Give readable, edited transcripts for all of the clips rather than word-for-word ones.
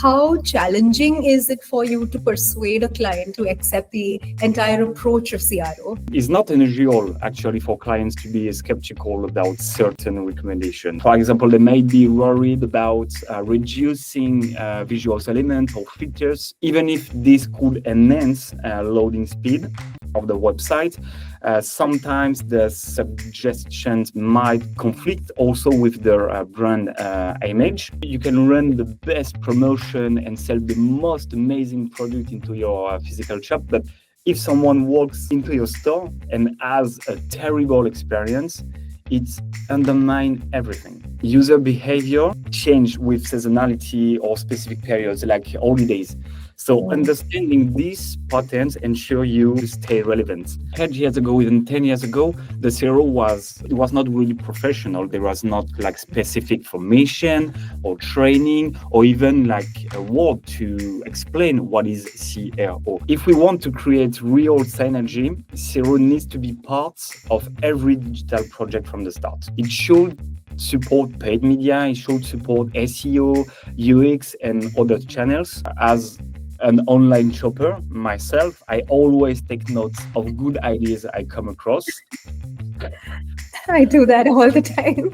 how challenging is it for you to persuade a client to accept the entire approach of CRO? It's not unusual actually for clients to be skeptical about certain recommendations. For example, they may be worried about reducing visual elements or features, even if this could enhance loading speed of the website. Sometimes the suggestions might conflict also with their brand image. You can run the best promotion and sell the most amazing product into your physical shop, but if someone walks into your store and has a terrible experience, it undermines everything. User behavior change with seasonality or specific periods like holidays. So understanding these patterns ensure you stay relevant. 10 years ago, even 10 years ago, the CRO was not really professional. There was not like specific formation or training or even like a word to explain what is CRO. If we want to create real synergy, CRO needs to be part of every digital project from the start. It should support paid media, it should support SEO, UX, and other channels. As an online shopper myself, I always take notes of good ideas I come across. I do that all the time.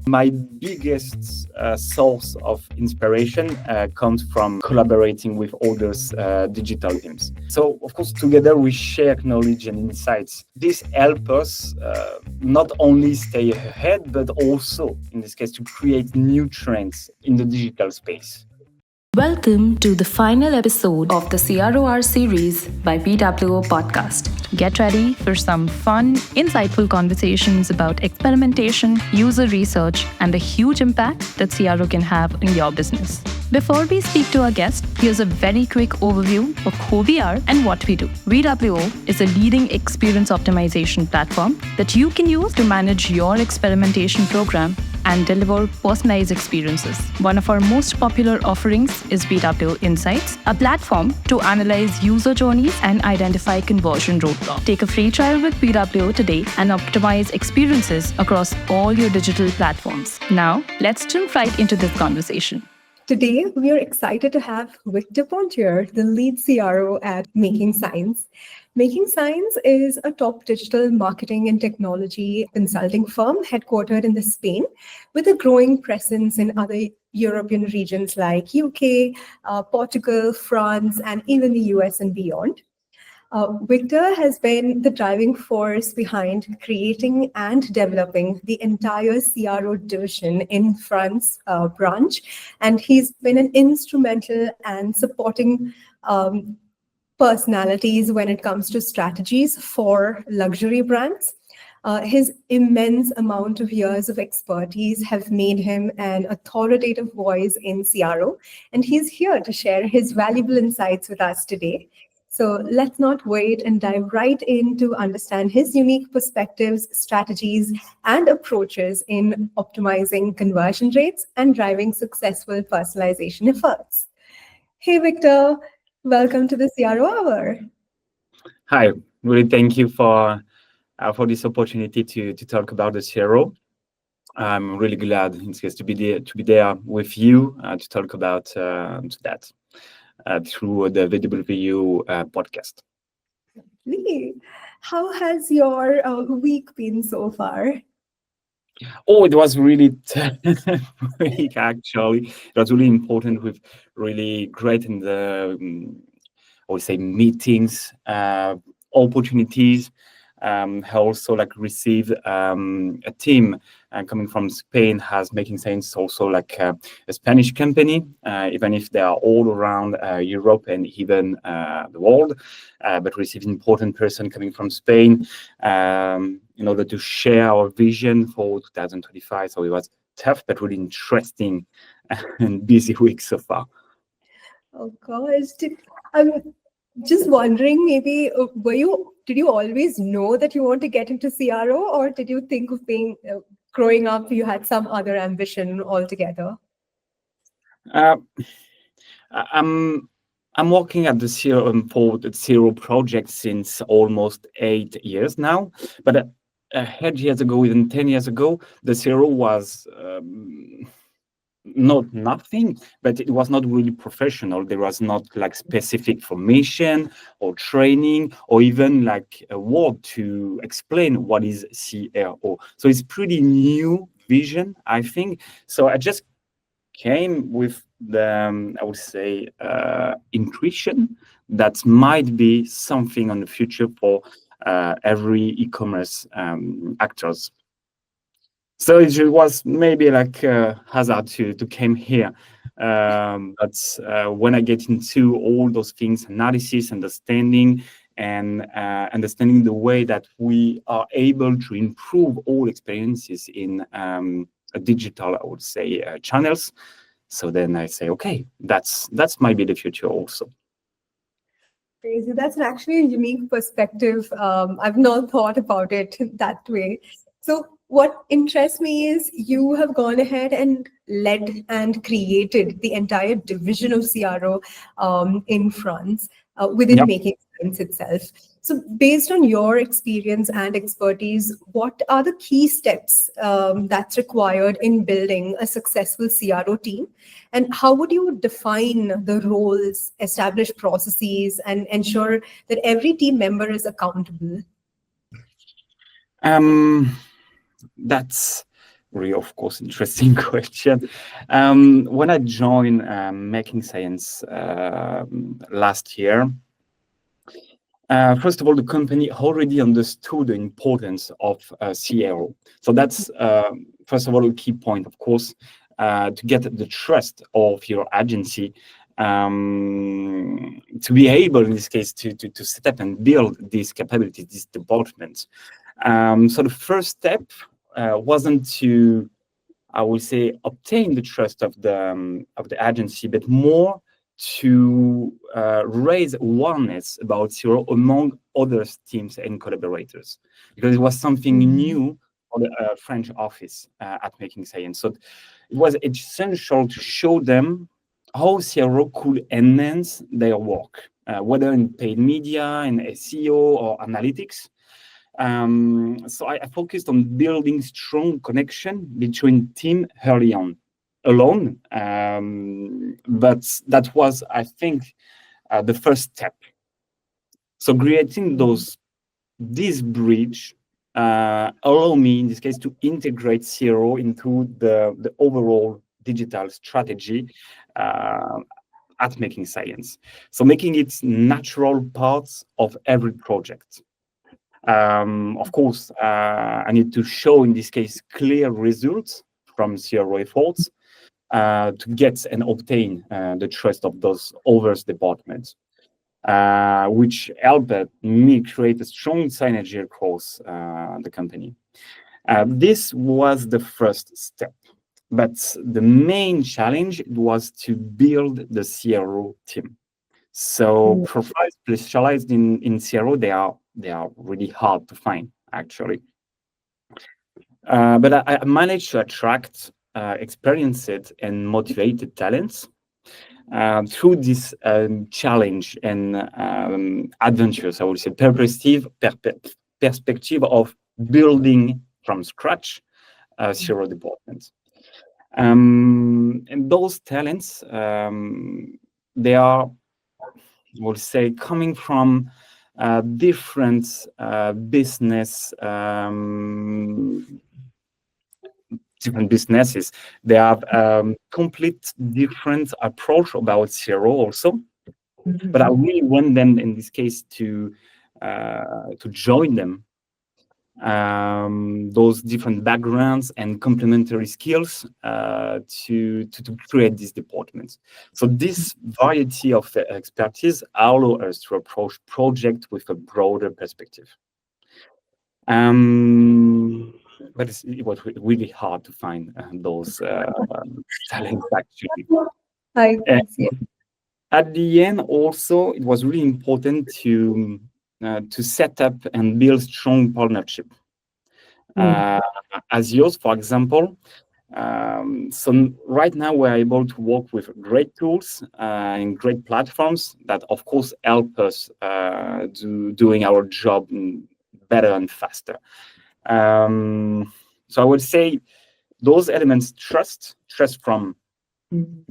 My biggest source of inspiration comes from collaborating with others' digital teams. So, of course, together we share knowledge and insights. This helps us not only stay ahead, but also, in this case, to create new trends in the digital space. Welcome to the final episode of the CRO Hour series by VWO Podcast. Get ready for some fun, insightful conversations about experimentation, user research, and the huge impact that CRO can have in your business. Before we speak to our guest, here's a very quick overview of who we are and what we do. VWO is a leading experience optimization platform that you can use to manage your experimentation program and deliver personalized experiences. One of our most popular offerings is VWO Insights, a platform to analyze user journeys and identify conversion roadblocks. Take a free trial with VWO today and optimize experiences across all your digital platforms. Now, let's jump right into this conversation. Today, we are excited to have Victor Pontier, the lead CRO at Making Signs. Making Signs is a top digital marketing and technology consulting firm headquartered in Spain with a growing presence in other European regions like UK, Portugal, France, and even the US and beyond. Victor has been the driving force behind creating and developing the entire CRO division in France branch, and he's been an instrumental and supporting personalities when it comes to strategies for luxury brands. His immense amount of years of expertise have made him an authoritative voice in CRO, and he's here to share his valuable insights with us today. So let's not wait and dive right in to understand his unique perspectives, strategies, and approaches in optimizing conversion rates and driving successful personalization efforts. Hey, Victor, welcome to the CRO Hour. Hi, really thank you for this opportunity to talk about the CRO. I'm really glad in this case to be there with you to talk about that. Through the VWO Podcast. How has your week been so far? Oh, it was really tough week, actually. It was really important with really great in the, I would say, meetings, opportunities. I also received a team coming from Spain has Making Sense, also a Spanish company, even if they are all around Europe and even the world, but received an important person coming from Spain in order to share our vision for 2025. So it was tough, but really interesting and busy week so far. Oh gosh, I'm just wondering, maybe did you always know that you want to get into CRO, or did you think of being growing up you had some other ambition altogether? I'm working at the CRO project since almost 8 years now, but 8 years ago, even 10 years ago, the CRO was not nothing, but it was not really professional. There was not like specific formation or training or even like a word to explain what is CRO. So it's pretty new vision, I think. So I just came with the, I would say, intuition that might be something on the future for every e-commerce actors. So it was maybe like hazard to came here. But when I get into all those things, analysis, understanding, and understanding the way that we are able to improve all experiences in a digital, I would say, channels. So then I say, okay, that's might be the future also. Crazy. That's actually a unique perspective. I've not thought about it that way. So, what interests me is you have gone ahead and led and created the entire division of CRO in France within Yep. Making Sense itself. So, based on your experience and expertise, what are the key steps that's required in building a successful CRO team? And how would you define the roles, establish processes, and ensure that every team member is accountable? That's really, of course, interesting question. When I joined Making Science last year, first of all, the company already understood the importance of CRO. So that's, first of all, a key point, of course, to get the trust of your agency, to be able, in this case, to set up and build these capabilities, these departments. So the first step wasn't to, I would say, obtain the trust of the agency, but more to raise awareness about CRO among other teams and collaborators, because it was something new for the French office at Making Science. So it was essential to show them how CRO could enhance their work, whether in paid media, in SEO, or analytics. So I focused on building strong connection between team early on, alone. But that was, I think, the first step. So creating this bridge allow me, in this case, to integrate CRO into the overall digital strategy at Making Science. So making it natural parts of every project. Of course, I need to show, in this case, clear results from CRO efforts to get and obtain the trust of those other departments, which helped me create a strong synergy across the company. This was the first step, but the main challenge was to build the CRO team. So profiles specialized in CRO, they are really hard to find, actually. But I managed to attract experienced and motivated talents through this challenge and adventures, I would say, perspective of building from scratch CRO departments. And those talents, they are, we'll say, coming from different businesses. They have complete different approach about CRO also. But I really want them, in this case, to join them. Those different backgrounds and complementary skills to create these departments. So this variety of expertise allow us to approach project with a broader perspective. But it was really hard to find those talents, actually. I see. At the end, also, it was really important to set up and build strong partnership. As yours, for example. So right now we're able to work with great tools and great platforms that, of course, help us doing our job better and faster. So I would say those elements: trust from Mm.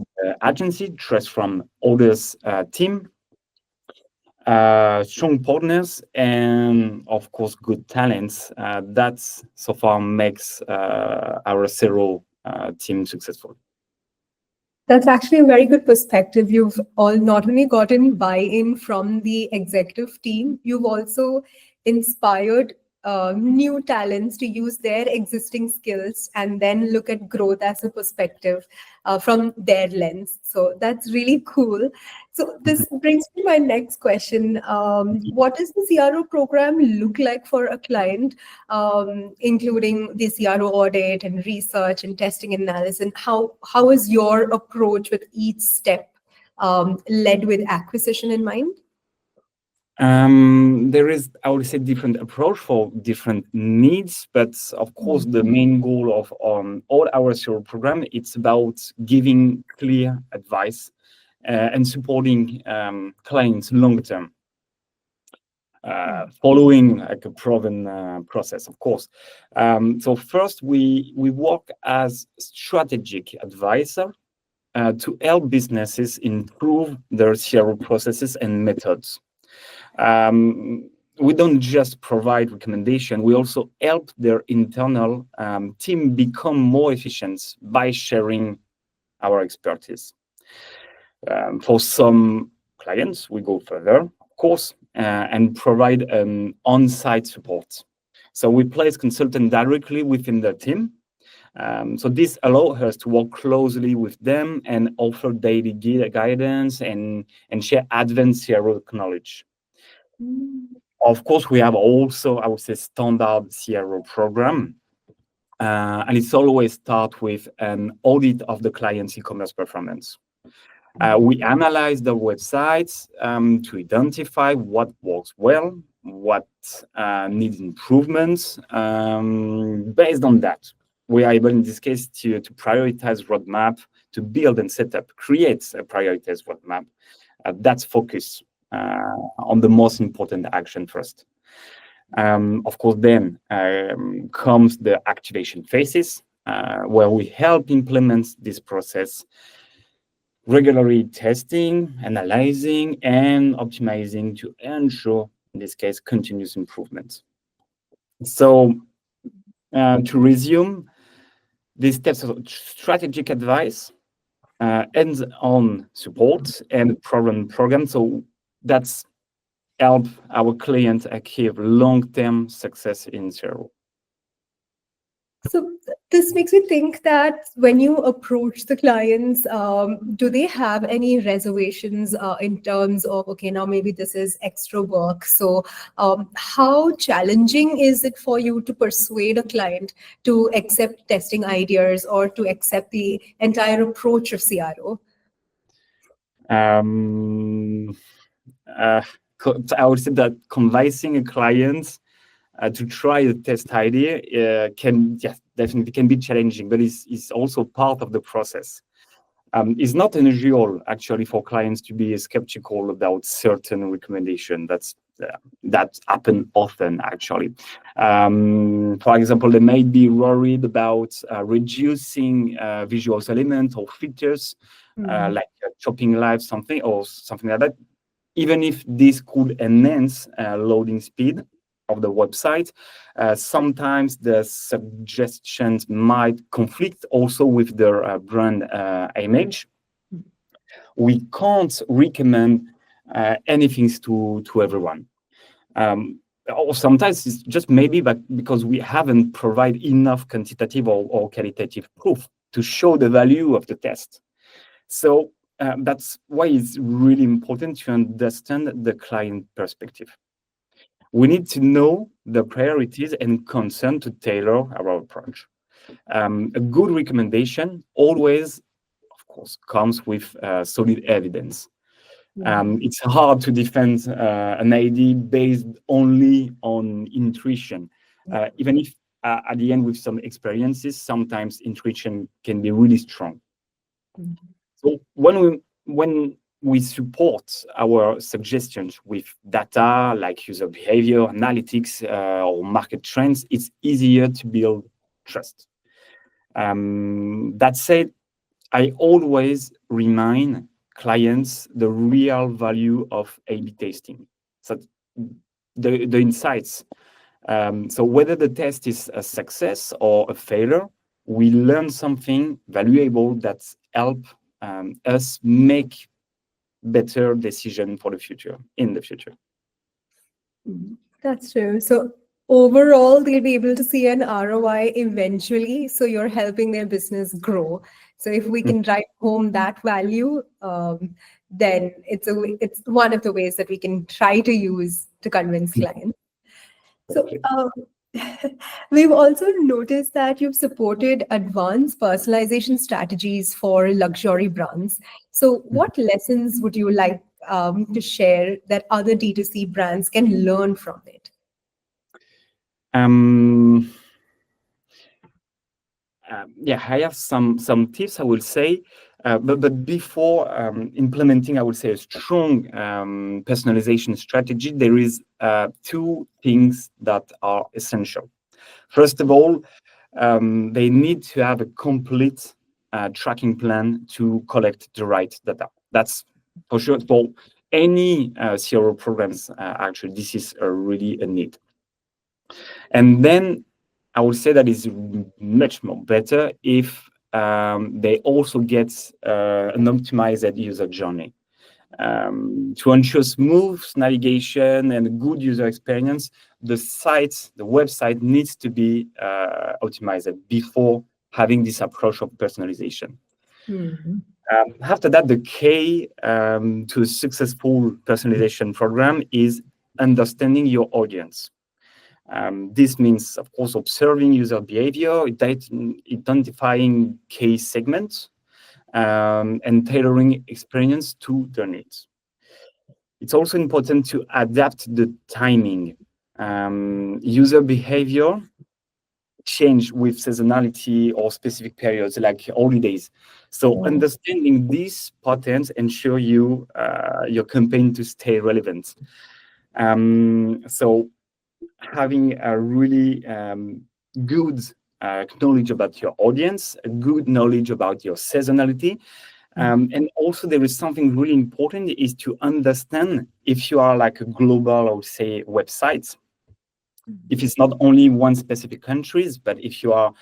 Agency, trust from others team, strong partners, and of course good talents. That so far makes our CRO team successful. That's actually a very good perspective. You've all not only gotten buy-in from the executive team, you've also inspired new talents to use their existing skills and then look at growth as a perspective from their lens. So that's really cool. So this brings me to my next question. What does the CRO program look like for a client, including the CRO audit and research and testing analysis? And how is your approach with each step led with acquisition in mind? There is, I would say, different approach for different needs, but of course, the main goal of all our CRO program, it's about giving clear advice and supporting clients long term, following like a proven process, of course. So first, we work as strategic advisor to help businesses improve their CRO processes and methods. We don't just provide recommendation, we also help their internal team become more efficient by sharing our expertise. For some clients, we go further, of course, and provide on-site support. So we place consultant directly within the team. So this allows us to work closely with them and offer daily guidance and share advanced CRO knowledge. Of course, we have also, I would say, standard CRO program, and it's always start with an audit of the client's e-commerce performance. We analyze the websites to identify what works well, what needs improvements. Based on that, we are able, in this case, to prioritize roadmap, to build and set up, create a prioritized roadmap. That's focus on the most important action first. Of course, then comes the activation phases, where we help implement this process, regularly testing, analyzing, and optimizing to ensure, in this case, continuous improvement. So to resume, these steps of strategic advice, hands-on support, and program. So that's help our clients achieve long-term success in CRO. So this makes me think that when you approach the clients, do they have any reservations in terms of, okay, now maybe this is extra work. So how challenging is it for you to persuade a client to accept testing ideas or to accept the entire approach of CRO? I would say that convincing a client to try the test idea definitely can be challenging, but it's also part of the process. It's not unusual actually for clients to be skeptical about certain recommendation. That happens often actually. For example, they may be worried about reducing visual elements or features like chopping live something or something like that. Even if this could enhance loading speed of the website, sometimes the suggestions might conflict also with their brand image. We can't recommend anything to everyone. Or sometimes it's just maybe but because we haven't provided enough quantitative or qualitative proof to show the value of the test. So that's why it's really important to understand the client perspective. We need to know the priorities and concern to tailor our approach. A good recommendation always, of course, comes with solid evidence. It's hard to defend an idea based only on intuition, even if at the end with some experiences, sometimes intuition can be really strong. So when we support our suggestions with data like user behavior, analytics, or market trends, it's easier to build trust. That said, I always remind clients the real value of A/B testing. So the insights. So whether the test is a success or a failure, we learn something valuable that help us make better decision for the future, in the future. That's true. So overall, they'll be able to see an ROI eventually. So you're helping their business grow. So if we can drive home that value, then it's one of the ways that we can try to use to convince clients. So we've also noticed that you've supported advanced personalization strategies for luxury brands. So what lessons would you like to share that other D2C brands can learn from it? Yeah, I have some tips I will say, but before implementing, I would say a strong personalization strategy. There is two things that are essential. First of all, they need to have a complete tracking plan to collect the right data. That's for sure for any CRO programs. Actually, this is really a need. And then I would say that is much more better if they also get an optimized user journey. To ensure smooth navigation and a good user experience, the website needs to be optimized before having this approach of personalization. After that, the key to a successful personalization program is understanding your audience. This means, of course, observing user behavior, identifying case segments, and tailoring experience to their needs. It's also important to adapt the timing. User behavior change with seasonality or specific periods like holidays. So understanding these patterns ensure your campaign to stay relevant. So having a really good knowledge about your audience, a good knowledge about your seasonality. And also there is something really important is to understand if you are like a global, I would say, website, if it's not only one specific countries, but if you are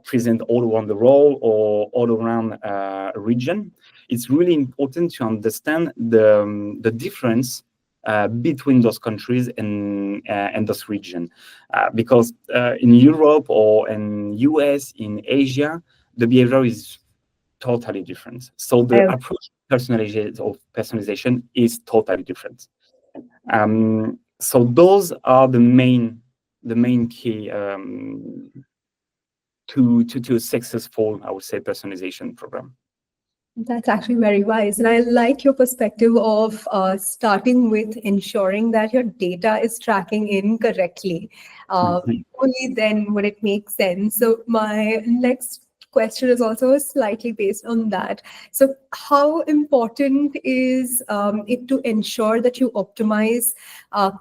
present all around the world or all around a region, it's really important to understand the difference between those countries and those region, because in Europe or in US, in Asia, the behavior is totally different. So the approach personalization is totally different. So those are the main key to a successful, I would say, personalization program. That's actually very wise. And I like your perspective of starting with ensuring that your data is tracking in correctly. Only then would it make sense. So my next question is also slightly based on that. So how important is it to ensure that you optimize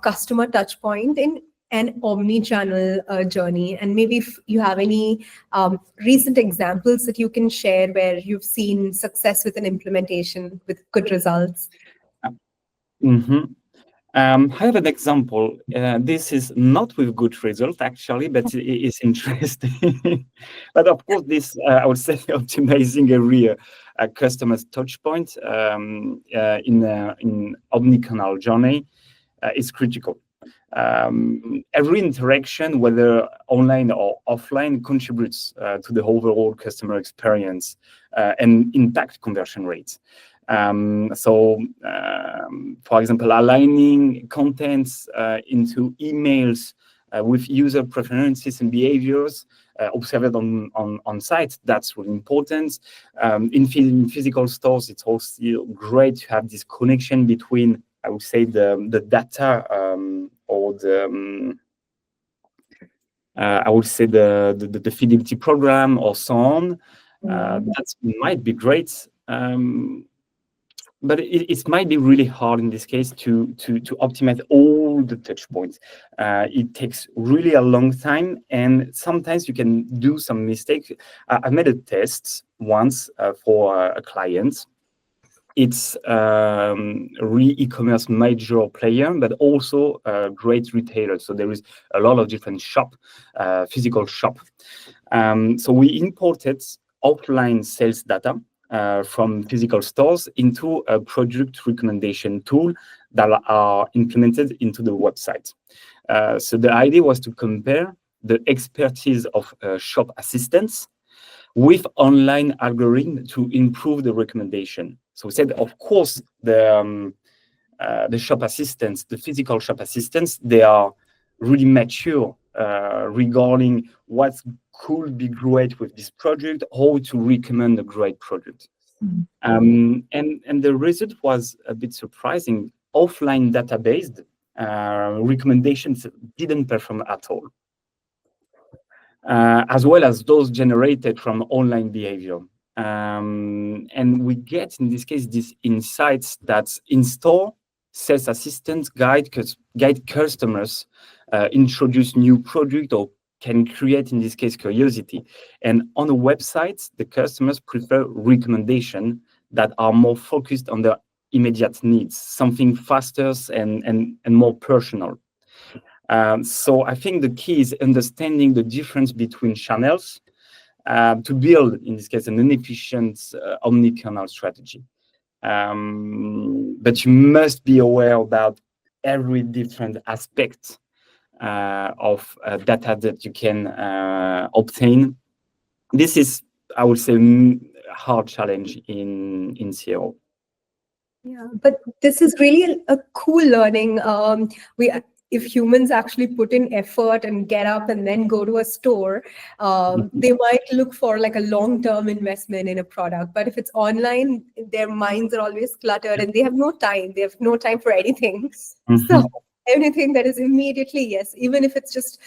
customer touch point in an omni-channel journey? And maybe if you have any recent examples that you can share where you've seen success with an implementation with good results. I have an example. This is not with good result actually, but it is interesting. But of course, this I would say optimizing every customer's touch point in omnichannel journey is critical. Every interaction, whether online or offline, contributes to the overall customer experience and impact conversion rates. For example, aligning contents into emails with user preferences and behaviors observed on site, that's really important. In physical stores, it's also great to have this connection between, I would say, the data or the I would say the fidelity program or so on. That might be great. but it might be really hard in this case to optimize all the touch points. It takes really a long time, and sometimes you can do some mistakes. I made a test once for a client. It's a really e-commerce major player, but also a great retailer. So there is a lot of different physical shop. So we imported offline sales data from physical stores into a product recommendation tool that are implemented into the website. So the idea was to compare the expertise of shop assistants with online algorithm to improve the recommendation. So we said, of course, the shop assistants, the physical shop assistants, they are really mature regarding what could be great with this project, how to recommend a great product. And the result was a bit surprising. Offline database recommendations didn't perform at all, as well as those generated from online behavior. And we get, in this case, these insights that in-store sales assistants guide customers, introduce new product, or can create, in this case, curiosity. And on the website, the customers prefer recommendations that are more focused on their immediate needs, something faster and more personal. So I think the key is understanding the difference between channels to build, in this case, an inefficient omnichannel strategy. But you must be aware about every different aspect of data that you can obtain. This is, I would say, a hard challenge in CRO. Yeah, but this is really a cool learning. If humans actually put in effort and get up and then go to a store, they might look for like a long-term investment in a product. But if it's online, their minds are always cluttered and they have no time. They have no time for anything. So anything that is immediately, yes, even if it's just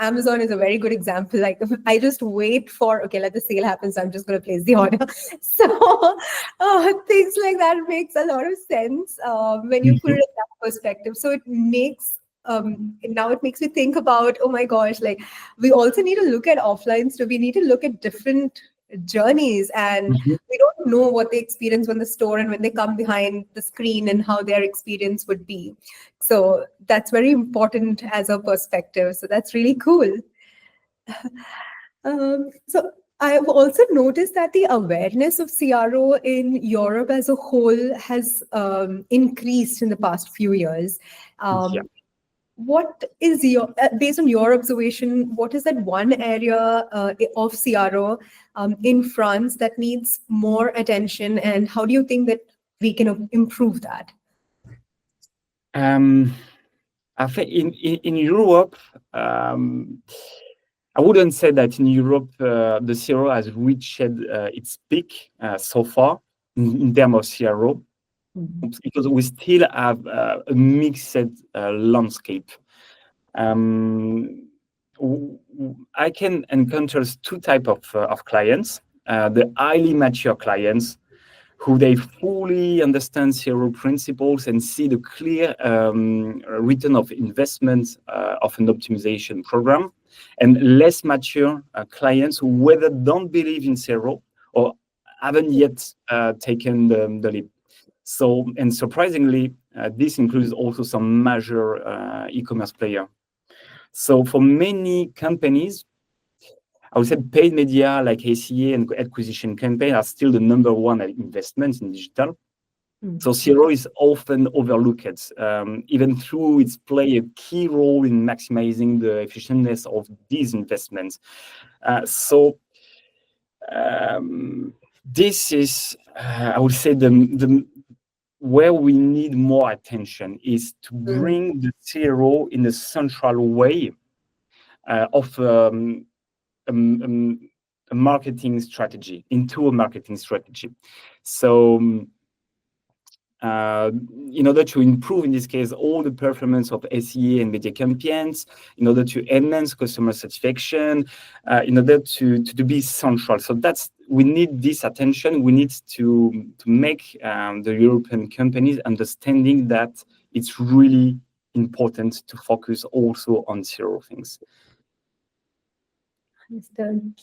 Amazon is a very good example. Like I just wait for, okay, let the sale happen, so I'm just going to place the order. So things like that makes a lot of sense when you put it in that perspective. So it makes, now it makes me think about, oh my gosh, like we also need to look at offline stuff. We need to look at different journeys, and we don't know what they experience when the store and when they come behind the screen and how their experience would be. So that's very important as a perspective. So that's really cool. So I've also noticed that the awareness of CRO in Europe as a whole has increased in the past few years. What is your, based on your observation, what is that one area of CRO in France that needs more attention, and how do you think that we can improve that? I think in Europe, I wouldn't say that in Europe the CRO has reached its peak so far in terms of CRO. Because we still have a mixed landscape. I can encounter two types of clients. The highly mature clients who they fully understand CRO principles and see the clear return of investment of an optimization program, and less mature clients who whether don't believe in CRO or haven't yet taken the leap. So, and surprisingly, this includes also some major e-commerce player. So for many companies, I would say paid media like ACA and acquisition campaign are still the number one investments in digital. So CRO is often overlooked, even though it's play a key role in maximizing the effectiveness of these investments. This is, I would say, the where we need more attention is to bring the CRO in a central way of a marketing strategy, into a marketing strategy. So in order to improve, in this case, all the performance of SEA and media campaigns, in order to enhance customer satisfaction, in order to be central. So we need this attention. We need to make the European companies understanding that it's really important to focus also on CRO things. Understood.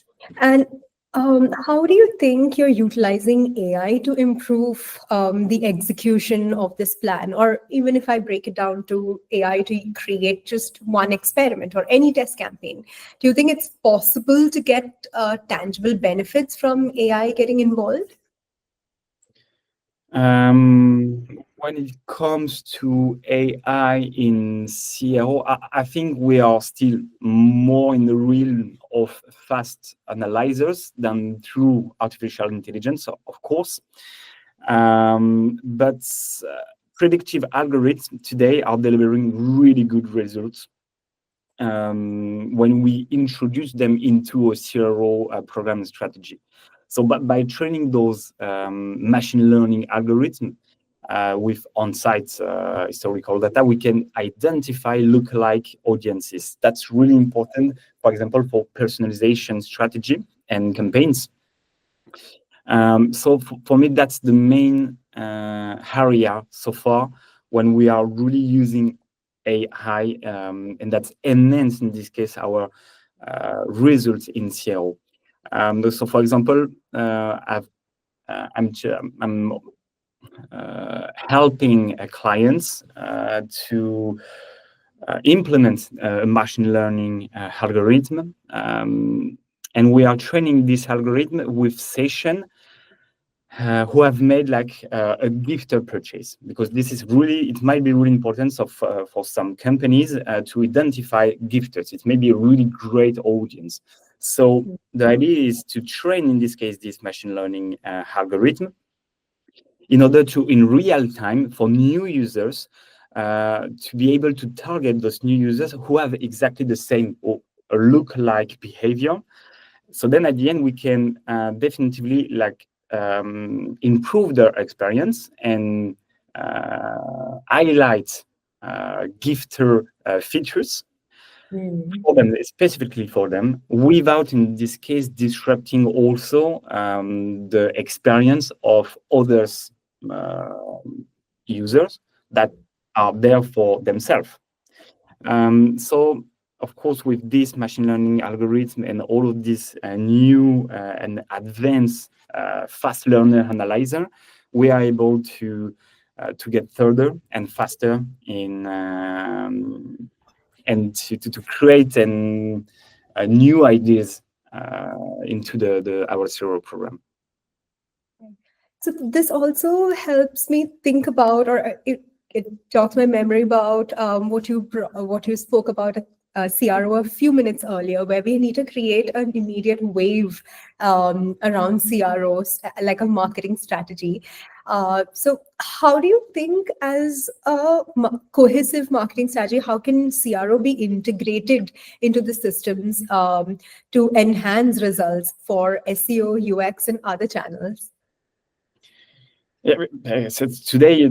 And how do you think you're utilizing AI to improve the execution of this plan? Or even if I break it down to AI to create just one experiment or any test campaign, do you think it's possible to get tangible benefits from AI getting involved? When it comes to AI in CRO, I think we are still more in the realm of fast analyzers than through artificial intelligence, of course. But predictive algorithms today are delivering really good results when we introduce them into a CRO program strategy. So by training those machine learning algorithms with on-site historical data, we can identify lookalike audiences. That's really important, for example, for personalization strategy and campaigns. So for me, that's the main area so far when we are really using AI, and that's enhanced, in this case, our results in CRO. So, for example, I'm helping clients to implement a machine learning algorithm, and we are training this algorithm with session who have made like a gifter purchase, because it might be really important for some companies to identify gifters. It may be a really great audience. So the idea is to train, in this case, this machine learning algorithm in order to, in real time, for new users, to be able to target those new users who have exactly the same or look-like behavior. So then at the end, we can definitively improve their experience and highlight gifter features for them, specifically for them, without, in this case, disrupting also the experience of others users that are there for themselves. So, of course, with this machine learning algorithm and all of this new and advanced fast learner analyzer, we are able to get further and faster in and to create new ideas into our CRO program. So this also helps me think about, or it jogs my memory about what you spoke about CRO a few minutes earlier, where we need to create an immediate wave around CROs, like a marketing strategy. So how do you think, as a cohesive marketing strategy, how can CRO be integrated into the systems to enhance results for SEO, UX, and other channels? Yeah, so today,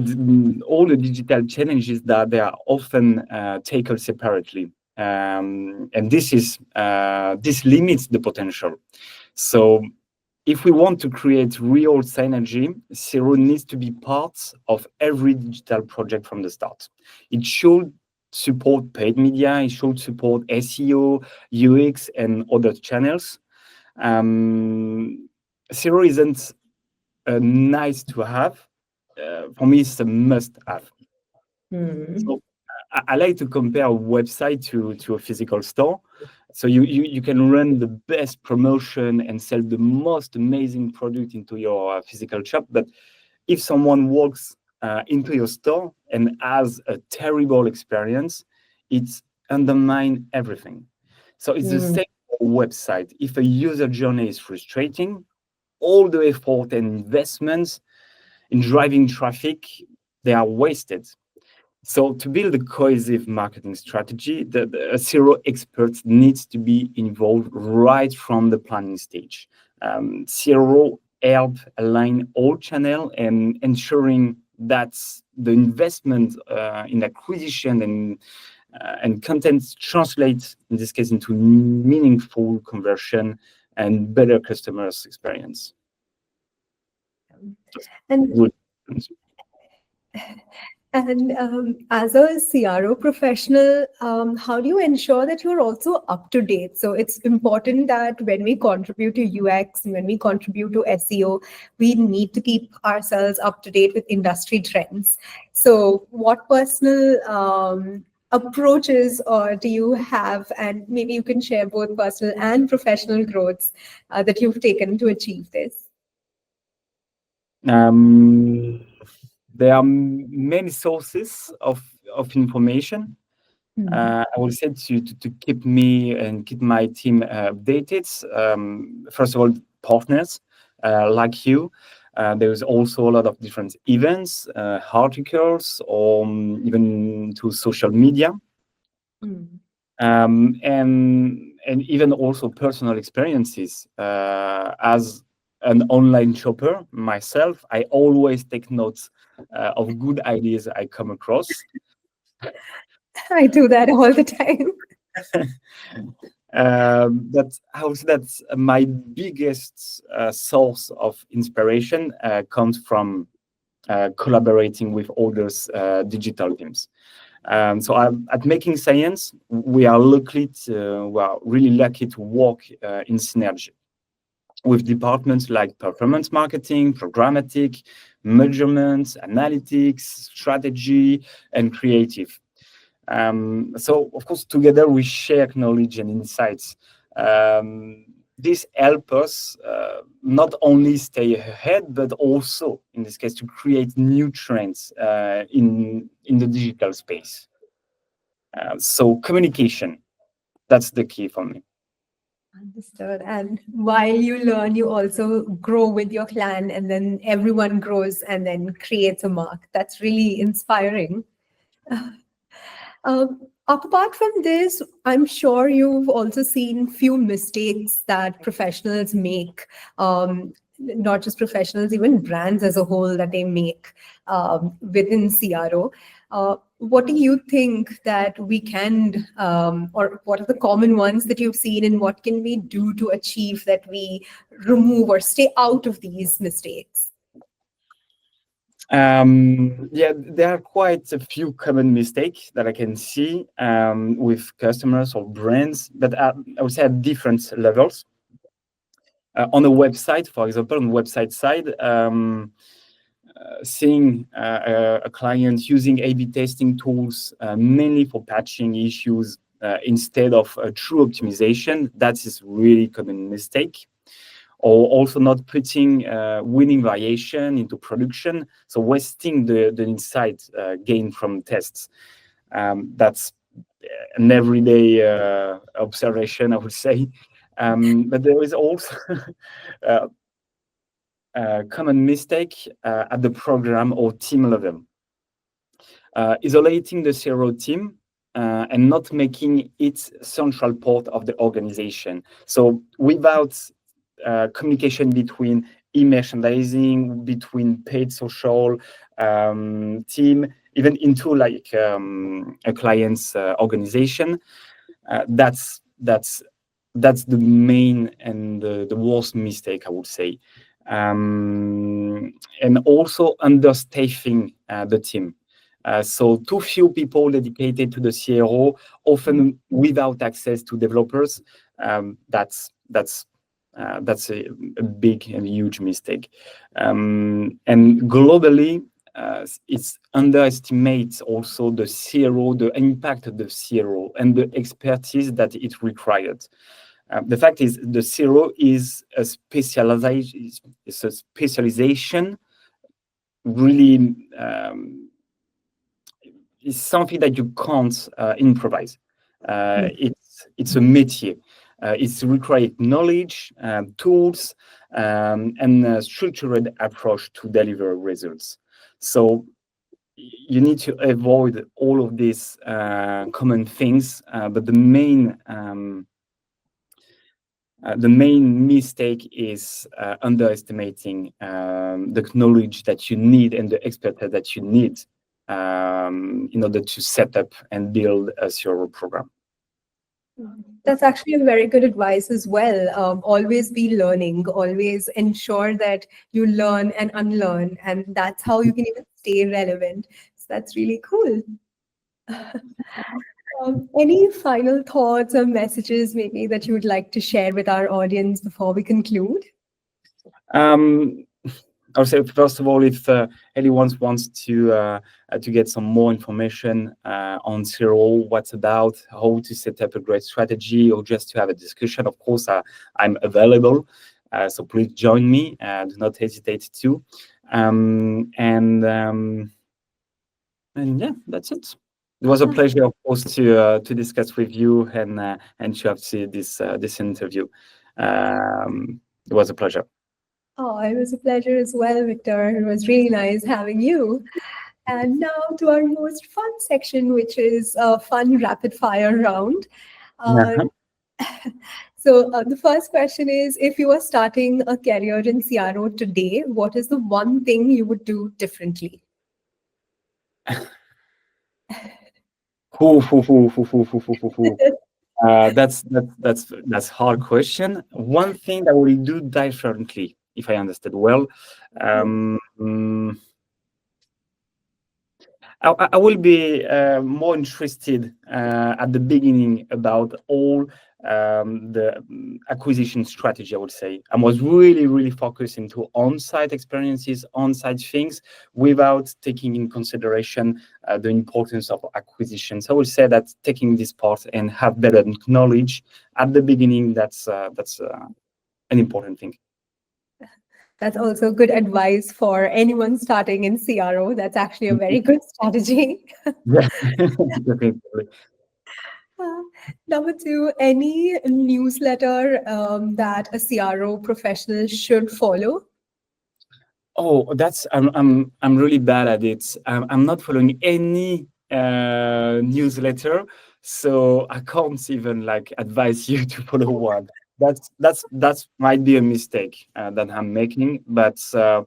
all the digital challenges that they are often tackled separately, and this limits the potential. So, if we want to create real synergy, CRO needs to be part of every digital project from the start. It should support paid media. It should support SEO, UX, and other channels. CRO isn't nice to have. For me, it's a must-have. So I like to compare a website to a physical store. So you can run the best promotion and sell the most amazing product into your physical shop. But if someone walks into your store and has a terrible experience, it's undermine everything. So it's the same website. If a user journey is frustrating, all the effort and investments in driving traffic, they are wasted. So to build a cohesive marketing strategy, the CRO expert needs to be involved right from the planning stage. CRO help align all channels and ensuring That's the investment in acquisition and content translates in this case into meaningful conversion and better customers experience. And Good. as a CRO professional, how do you ensure that you're also up to date? So it's important that when we contribute to UX, when we contribute to SEO, we need to keep ourselves up to date with industry trends. So what personal approaches or do you have, and maybe you can share both personal and professional growths that you've taken to achieve this? There are many sources of information. I will say to keep me and keep my team updated. First of all, partners like you. There's also a lot of different events, articles, or even to social media. And even also personal experiences. As an online shopper myself, I always take notes of good ideas I come across. I do that all the time. That's my biggest source of inspiration comes from collaborating with others digital teams. So at Making Science, we are really lucky to work in synergy with departments like performance marketing, programmatic, measurements, analytics, strategy, and creative. So, of course, together we share knowledge and insights. This helps us not only stay ahead, but also, in this case, to create new trends in the digital space. So communication, that's the key for me. Understood. And while you learn, you also grow with your clan, and then everyone grows and then creates a mark. That's really inspiring. Apart from this, I'm sure you've also seen few mistakes that professionals make, not just professionals, even brands as a whole that they make within CRO. What do you think that we can, or what are the common ones that you've seen, and what can we do to achieve that we remove or stay out of these mistakes? There are quite a few common mistakes that I can see with customers or brands, but I would say at different levels. On a website, for example, on the website side, seeing a client using A/B testing tools mainly for patching issues instead of a true optimization, that is really common mistake. Or also not putting winning variation into production, so wasting the insight gained from tests. That's an everyday observation, I would say. But there is also a common mistake at the program or team level. Isolating the CRO team and not making it central part of the organization. So without communication between e-merchandising, between paid social team, even into like a client's organization. That's the main and the worst mistake, I would say. And also understaffing the team. So too few people dedicated to the CRO, often without access to developers. That's a big and huge mistake. And globally, it underestimates also the CRO, the impact of the CRO, and the expertise that it required. The fact is, the CRO is a specialization. Really, is something that you can't improvise. It's a métier. It's required knowledge, tools, and a structured approach to deliver results. So you need to avoid all of these common things, but the main the main mistake is underestimating the knowledge that you need and the expertise that you need in order to set up and build a CRO program. That's actually a very good advice as well. Always be learning, always ensure that you learn and unlearn, and that's how you can even stay relevant. So that's really cool. Any final thoughts or messages maybe that you would like to share with our audience before we conclude? I would say, first of all, if anyone wants to get some more information on CRO, what's about, how to set up a great strategy, or just to have a discussion, of course, I'm available. So please join me. Do not hesitate to. And yeah, that's it. It was a pleasure, of course, to discuss with you and to have this interview. It was a pleasure. Oh, it was a pleasure as well, Victor. It was really nice having you. And now to our most fun section, which is a fun rapid fire round. So the first question is, if you were starting a career in CRO today, what is the one thing you would do differently? That's hard question. One thing that we do differently, if I understood well, I will be more interested at the beginning about all the acquisition strategy, I would say. I was really focused into on-site experiences, on-site things, without taking in consideration the importance of acquisition. So I would say that taking this part and have better knowledge at the beginning, that's an important thing. That's also good advice for anyone starting in CRO. That's actually a very good strategy. Yeah, definitely. Number two, any newsletter that a CRO professional should follow? Oh, I'm really bad at it. I'm not following any newsletter, so I can't even advise you to follow one. That's might be a mistake that I'm making, but I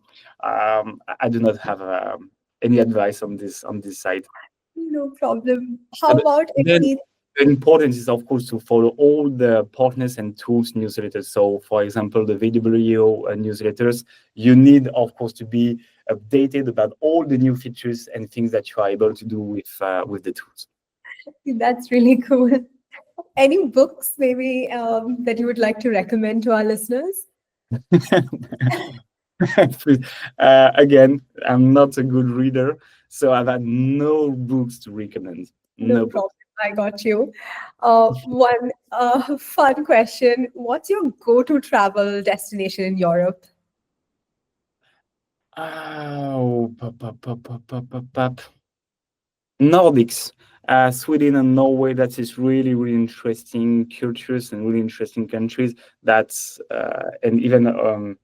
do not have any advice on this side. No problem. How about The importance is, of course, to follow all the partners and tools newsletters. So, for example, the VWO newsletters, you need, of course, to be updated about all the new features and things that you are able to do with the tools. That's really cool. Any books maybe that you would like to recommend to our listeners? Again, I'm not a good reader, so I've had no books to recommend. No problem. I got you. One fun question. What's your go-to travel destination in Europe? Oh, Nordics, Sweden and Norway. That is really interesting cultures and really interesting countries. That's and even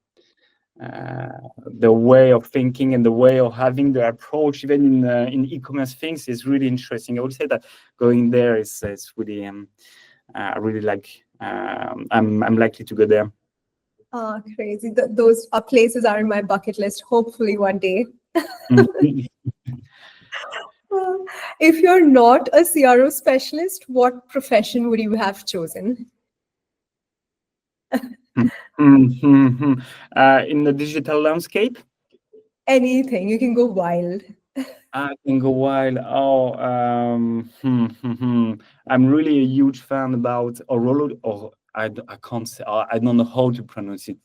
the way of thinking and the way of having the approach, even in e-commerce things, is really interesting. I would say that going there is really I really like. I'm likely to go there. Oh, crazy! Those places are in my bucket list. Hopefully, one day. If you're not a CRO specialist, what profession would you have chosen? In the digital landscape? Anything. You can go wild. I can go wild. Oh, I'm really a huge fan about I can't say. I don't know how to pronounce it.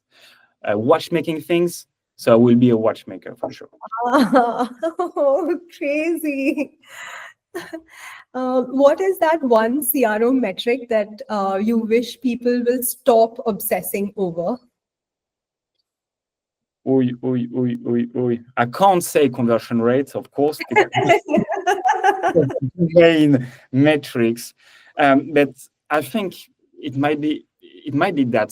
Watchmaking things. So I will be a watchmaker for sure. Oh, crazy. What is that one CRO metric that you wish people will stop obsessing over? I can't say conversion rate, of course, because main metrics. But I think it might be that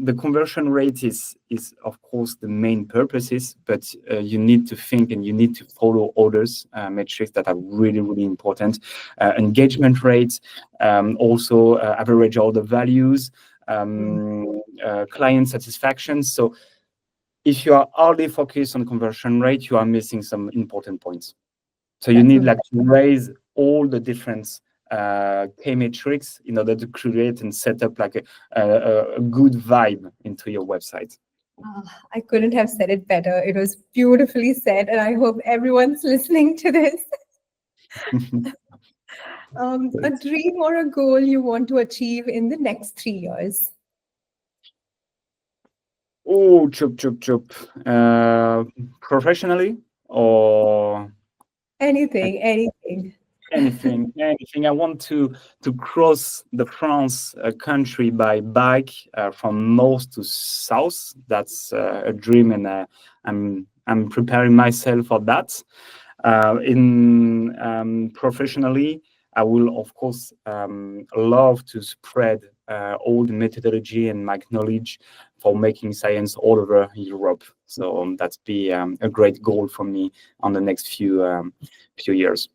the conversion rate is of course the main purposes, but you need to think and you need to follow others metrics that are really important. Engagement rates, also average order values, client satisfaction. So if you are only focused on conversion rate, you are missing some important points. So you need like to raise all the different key metrics in order to create and set up like a good vibe into your website. I couldn't have said it better. It was beautifully said, and I hope everyone's listening to this. A dream or a goal you want to achieve in the next 3 years? Oh, chup. Professionally or Anything. anything. I want to cross the France country by bike from north to south. That's a dream, and I'm preparing myself for that. Professionally, I will of course love to spread all the methodology and my knowledge for making science all over Europe. So that's be a great goal for me on the next few years.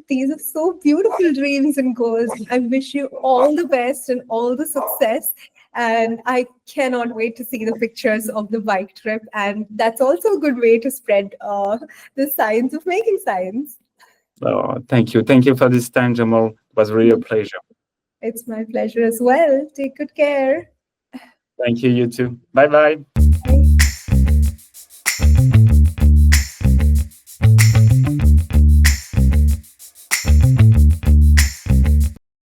These are so beautiful dreams and goals. I wish you all the best and all the success. And I cannot wait to see the pictures of the bike trip. And that's also a good way to spread the science of making science. Oh, thank you. Thank you for this time, Jomol. It was really a pleasure. It's my pleasure as well. Take good care. Thank you, you too. Bye-bye.